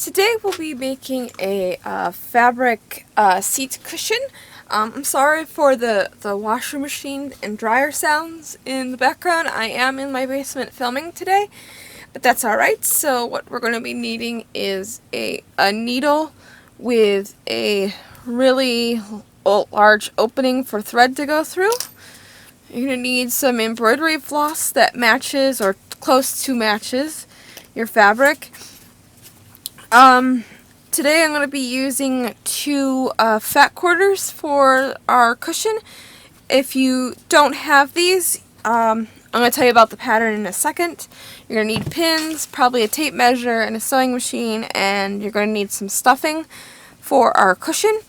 Today we'll be making a fabric seat cushion. I'm sorry for the washer machine and dryer sounds in the background. I am in my basement filming today, but that's alright. So what we're going to be needing is a needle with a really large opening for thread to go through. You're going to need some embroidery floss that matches or close to matches your fabric. Today I'm going to be using two fat quarters for our cushion. If you don't have these, I'm going to tell you about the pattern in a second. You're going to need pins, probably a tape measure, and a sewing machine, and you're going to need some stuffing for our cushion.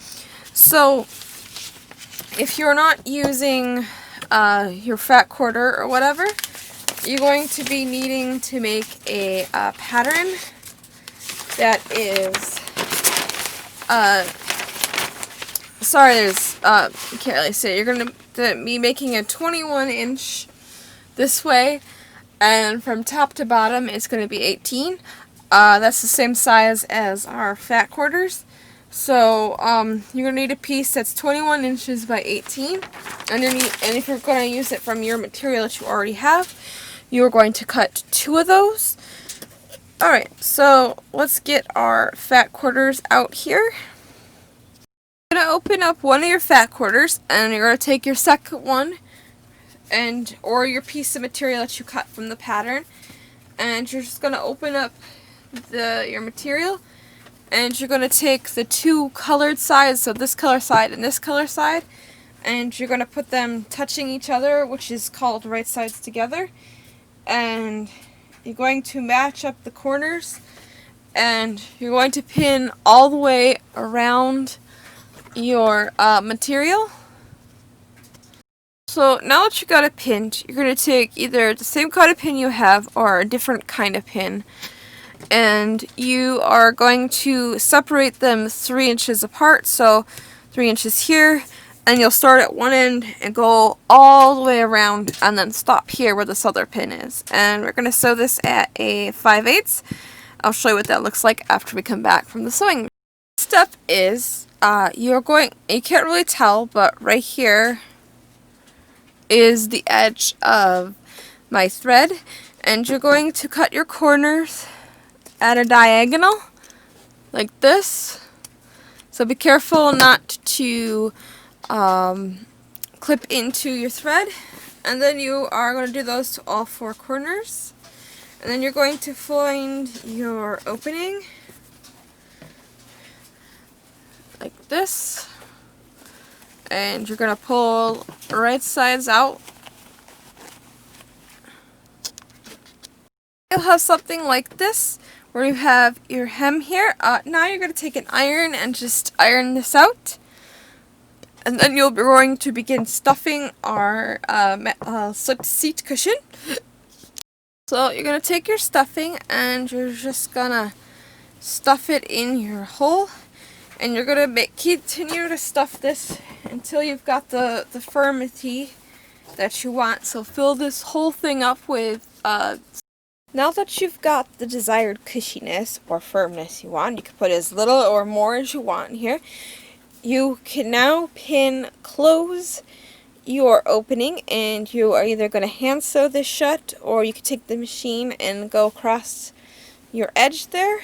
So, if you're not using your fat quarter or whatever, you're going to be needing to make a pattern that is, sorry, there's, you can't really see it. You're going to be making a 21-inch this way, and from top to bottom it's going to be 18. That's the same size as our fat quarters. So, you're going to need a piece that's 21 inches by 18, and if you're going to use it from your material that you already have, you're going to cut two of those. Alright, so let's get our fat quarters out here. You're going to open up one of your fat quarters, and you're going to take your second one, or your piece of material that you cut from the pattern, and you're just going to open up your material, and you're going to take the two colored sides, so this color side and this color side, and you're going to put them touching each other, which is called right sides together, and you're going to match up the corners, and you're going to pin all the way around your material. So now that you got it pinned, you're going to take either the same kind of pin you have or a different kind of pin, and you are going to separate them 3 inches apart, so 3 inches here, and you'll start at one end and go all the way around and then stop here where this other pin is. And we're going to sew this at a 5/8. I'll show you what that looks like after we come back from the sewing. Next step is, you can't really tell, but right here is the edge of my thread, and you're going to cut your corners at a diagonal like this. So be careful not to clip into your thread, and then you are going to do those to all 4 corners, and then you're going to find your opening like this, and you're going to pull right sides out. You'll have something like this where you have your hem here. Now you're going to take an iron and just iron this out. And then you'll be going to begin stuffing our seat cushion. So you're going to take your stuffing and you're just going to stuff it in your hole. And you're going to continue to stuff this until you've got the firmity that you want. So fill this whole thing up with... Now that you've got the desired cushiness or firmness you want, you can put as little or more as you want in here. You can now close your opening, and you are either going to hand sew this shut, or you can take the machine and go across your edge there.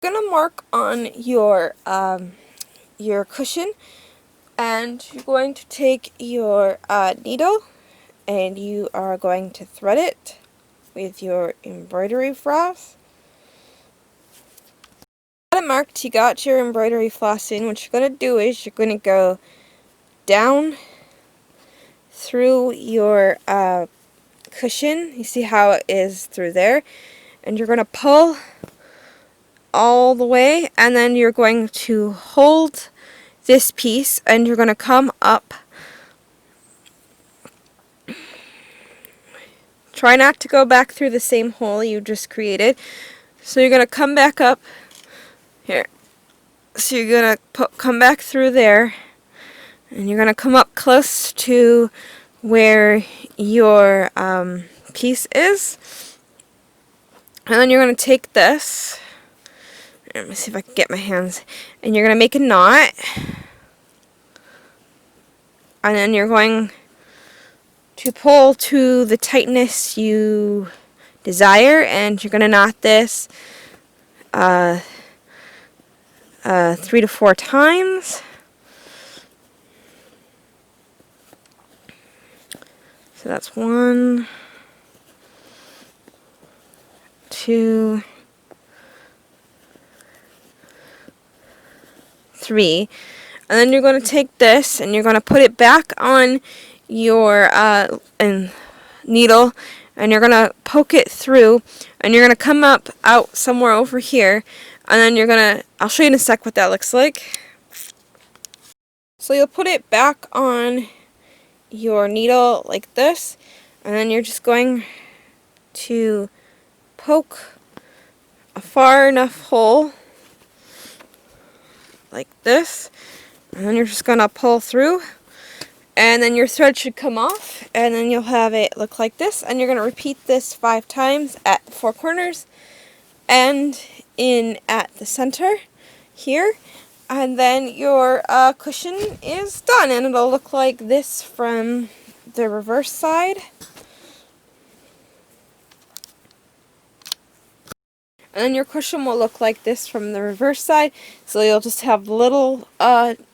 You're going to mark on your cushion, and you're going to take your needle, and you are going to thread it with your embroidery floss. Marked, you got your embroidery floss in. What you're going to do is you're going to go down through your cushion. You see how it is through there, and you're going to pull all the way, and then you're going to hold this piece, and you're going to come up. Try not to go back through the same hole you just created. So you're going to come back up here. So you're going to come back through there, and you're going to come up close to where your piece is. And then you're going to take this, let me see if I can get my hands, and you're going to make a knot, and then you're going to pull to the tightness you desire, and you're going to knot this 3 to 4 times. So that's 1, 2, 3. And then you're going to take this and you're going to put it back on your needle, and you're going to poke it through, and you're going to come up out somewhere over here, and then you're going to, I'll show you in a sec what that looks like. So you'll put it back on your needle like this, and then you're just going to poke a far enough hole like this, and then you're just going to pull through, and then your thread should come off, and then you'll have it look like this. And you're going to repeat this 5 times at the 4 corners and in at the center here, and then your cushion is done, and it'll look like this from the reverse side. And then your cushion will look like this from the reverse side. So you'll just have little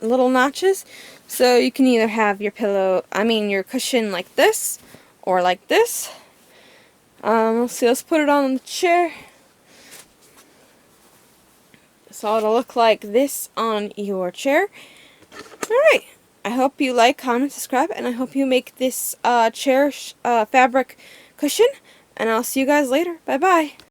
notches. So you can either have your your cushion like this or like this. So let's put it on the chair. So it'll look like this on your chair. Alright, I hope you like, comment, subscribe, and I hope you make this chair fabric cushion. And I'll see you guys later. Bye bye.